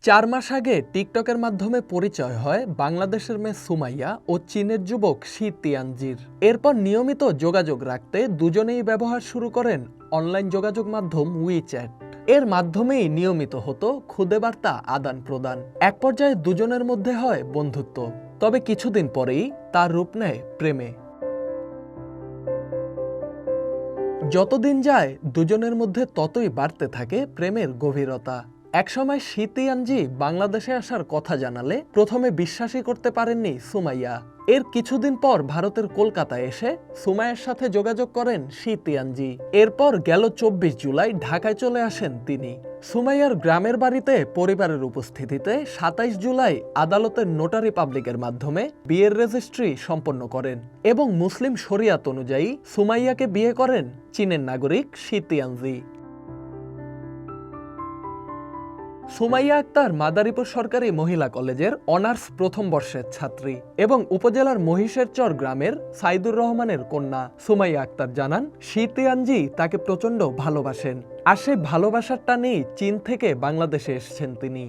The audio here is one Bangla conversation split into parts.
4 মাস আগে টিকটকের মাধ্যমে পরিচয় হয় বাংলাদেশের মেয়ে সুমাইয়া ও চীনের যুবক শি তিয়ানজির। এরপর নিয়মিত যোগাযোগ রাখতে দুজনেই ব্যবহার শুরু করেন অনলাইন যোগাযোগ মাধ্যম উইচ্যাট। এর মাধ্যমেই নিয়মিত হতো খুদে বার্তা আদান প্রদান। এক পর্যায়ে দুজনের মধ্যে হয় বন্ধুত্ব, তবে কিছুদিন পরেই তার রূপ নেয় প্রেমে। যতদিন যায় দুজনের মধ্যে ততই বাড়তে থাকে প্রেমের গভীরতা। একসময় শি তিয়ানজি বাংলাদেশে আসার কথা জানালে প্রথমে বিশ্বাসই করতে পারেননি সুমাইয়া। এর কিছুদিন পর ভারতের কলকাতায় এসে সুমাইয়ার সাথে যোগাযোগ করেন শি তিয়ানজি। এরপর গেল 24 জুলাই ঢাকায় চলে আসেন তিনি। সুমাইয়ার গ্রামের বাড়িতে পরিবারের উপস্থিতিতে 27 জুলাই আদালতের নোটারি পাবলিকের মাধ্যমে বিয়ের রেজিস্ট্রি সম্পন্ন করেন এবং মুসলিম শরিয়াত অনুযায়ী সুমাইয়াকে বিয়ে করেন চীনের নাগরিক শি তিয়ানজি। সুমাইয়া আক্তার মাদারীপুর সরকারি মহিলা কলেজের অনার্স প্রথম বর্ষের ছাত্রী এবং উপজেলার মহিষেরচর গ্রামের সাইদুর রহমানের কন্যা। সুমাইয়া আক্তার জানান, শি তিয়ানজি তাকে প্রচণ্ড ভালোবাসেন আর সেই ভালোবাসার টানেই চীন থেকে বাংলাদেশে এসেছেন তিনি।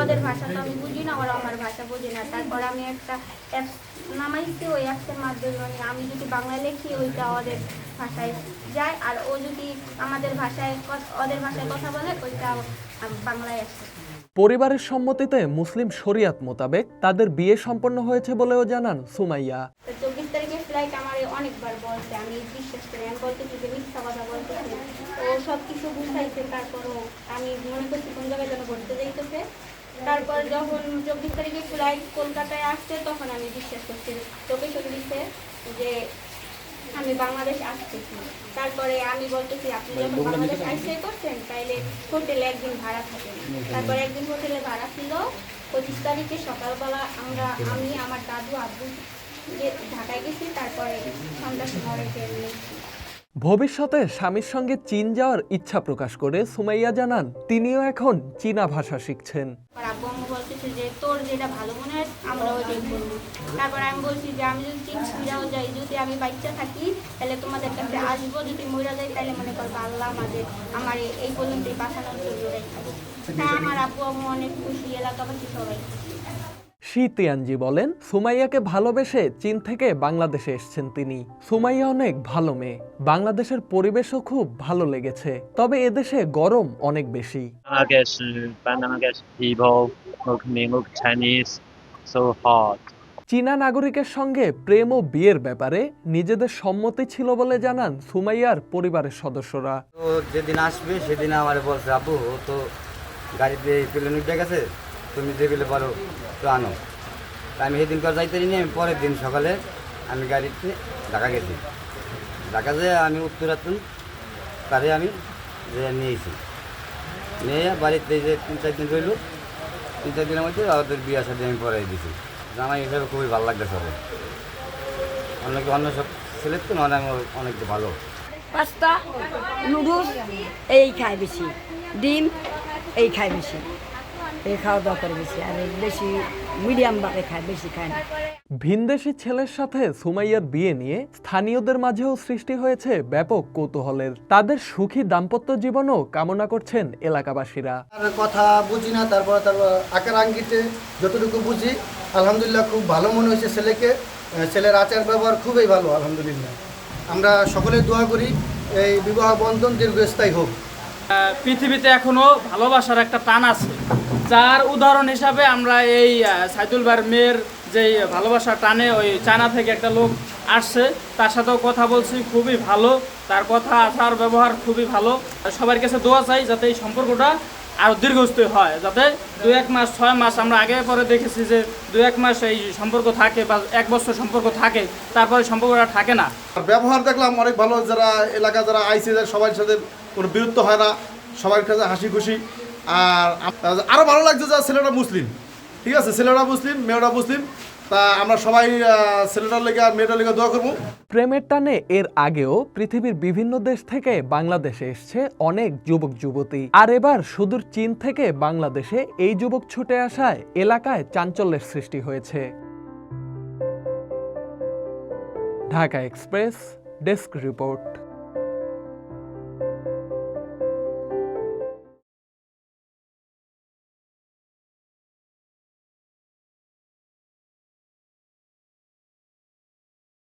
ওদের ভাষা তো আমি বুঝি না, ওরা আমার ভাষা বুঝি না। তারপর আমি একটা অ্যাপস নামাইছি, ওই অ্যাপসের মাধ্যমে আমি যদি বাংলা লিখি ওইটা ওদের ভাষায় যায়, আর ও যদি আমাদের ভাষায় ওদের ভাষায় কথা বলে ওইটা বাংলায় আসে। পরিবারের সম্মতিতে মুসলিম শরিয়াত মোতাবেক তাদের বিয়ে সম্পন্ন হয়েছে বলেও জানান সুমাইয়া। 24 তারিখে ফ্লাইট আমার অনেকবার বলছে, আমি বিশ্বাস করি। আমি বলতেছি যে মিথ্যা কথা বলতেছি, ও সব কিছু বুঝাইছে। তারপরও আমি মনে করছি কোন জায়গায় যেন ঘুরতে যাইতেছে। তারপর যখন 24 তারিখে ফ্লাইট কলকাতায় আসছে তখন আমি বিশ্বাস করছি, লোকেশন দিচ্ছে যে আমি বাংলাদেশ আসতেছি। তারপরে আমি বলতেছি আপনি যখন বাংলাদেশ আসতে করছেন তাইলে হোটেলে একদিন ভাড়া থাকেন। তারপর একদিন হোটেলে ভাড়া ছিল। 25 তারিখে সকালবেলা আমি আমার দাদু আব্বু ঢাকায় গেছি। তারপরে সন্ধ্যার সময় ট্রেন নিয়েছি। ভবিষ্যতে স্বামীর সঙ্গে চীন যাওয়ার ইচ্ছা প্রকাশ করে সুমাইয়া জানান, তিনিও এখন চীনা ভাষা শিখছেন। আব্বু আম্মু বলতেছে যে তোর যেটা ভালো মনে হয় আমরা ওইটাই করবো। তারপর আমি বলছি যে আমি যদি চীন ফিরাও যাই, যদি আমি বাচ্চা থাকি তাহলে তোমাদের কাছে আসবো, যদি মরে যাই তাহলে মনে করবো আল্লাহ আমার এই পর্যন্তই বাঁচানোর জন্য রেখে। হ্যাঁ, আমার আব্বু আম্মু অনেক খুশি, এলাকাবাসী সবাই। শি তিয়ানজি বলেন, সুমাইয়াকে ভালোবেসে চীন থেকে বাংলাদেশে এসেছেন তিনি। সুমাইয়া অনেক ভালো মেয়ে, বাংলাদেশের পরিবেশও খুব ভালো লেগেছে, তবে এদেশে গরম অনেক বেশি। চীনা নাগরিকের সঙ্গে প্রেম ও বিয়ের ব্যাপারে নিজেদের সম্মতি ছিল বলে জানান সুমাইয়ার পরিবারের সদস্যরা। তো যেদিন আসবে সেদিন আমার বলছে, আব্বু ও তো গাড়িতে প্লেন উঠে গেছে, তুমি যে বলে বলো তো আনো। তা আমি সেদিন করে যাইতে নিয়ে আমি পরের দিন সকালে আমি গাড়িতে ঢাকা গেছি। ঢাকা যেয়ে আমি উত্তরাতুন তারে আমি যে নিয়েছি, নিয়ে বাড়িতে যে 3-4 দিন রইল। 3-4 দিনের মধ্যে ওদের বিয়ে সাথে আমি পড়াই দিয়েছি। জামাই হিসাবে খুবই ভালো লাগতেছে হবে। অন্য সব ছেলের তো মানে আমার অনেক ভালো। পাস্তা, নুডলস এই খায় বেশি, ডিম এই খায় বেশি, এই খাওয়া দাওয়া করে বেশি, আর বেশি মিডিয়াম ভাবে খায়, বেশি খায় না। ভিনদেশি ছেলের সাথে সুমাইয়ার বিয়ে নিয়ে স্থানীয়দের মাঝেও সৃষ্টি হয়েছে ব্যাপক কৌতূহলের। তাদের সুখী দাম্পত্য জীবনও কামনা করছেন এলাকাবাসীরা। কথা বুঝি না, তারপর আকার আঙ্গিতে যতটুকু বুঝি আলহামদুলিল্লাহ খুব ভালো মনে হয়েছে ছেলেকে। ছেলের আচার ব্যবহার খুবই ভালো আলহামদুলিল্লাহ। আমরা সকলে দোয়া করি এই বিবাহ বন্ধন দীর্ঘস্থায়ী হোক। পৃথিবীতে এখনো ভালোবাসার একটা টান আছে, যার উদাহরণ হিসাবে আমরা এই সাইদুল ভাইয়ের মেয়ের যে ভালোবাসার টানে ওই চায়না থেকে একটা লোক আসছে, তার সাথেও কথা বলছি, খুবই ভালো, তার কথা আচার ব্যবহার খুবই ভালো। সবার কাছে দোয়া চাই যাতে এই সম্পর্কটা আরও দীর্ঘস্থায়ী হয়, যাতে 2-1 মাস 6 মাস আমরা আগে পরে দেখেছি যে 2-1 মাস এই সম্পর্ক থাকে বা 1 বছর সম্পর্ক থাকে, তারপরে সম্পর্কটা থাকে না। ব্যবহার দেখলাম অনেক ভালো, যারা এলাকা যারা আইসি সবার সাথে কোনো বিরুদ্ধ হয় না, সবার কাছে হাসি খুশি। আর আরও ভালো লাগছে যে ছেলেটা মুসলিম, ঠিক আছে, ছেলেটা মুসলিম মেয়েটা মুসলিম, তা আমরা সবাই ছেলেটার লেগে আর মেয়েটার লেগে দোয়া করবো। প্রেমের টানে এর আগেও পৃথিবীর বিভিন্ন দেশ থেকে বাংলাদেশে এসছে অনেক যুবক যুবতী, আর এবার সুদূর চীন থেকে বাংলাদেশে এই যুবক ছুটে আসায় এলাকায় চাঞ্চল্যের সৃষ্টি হয়েছে। Dhaka express desk report.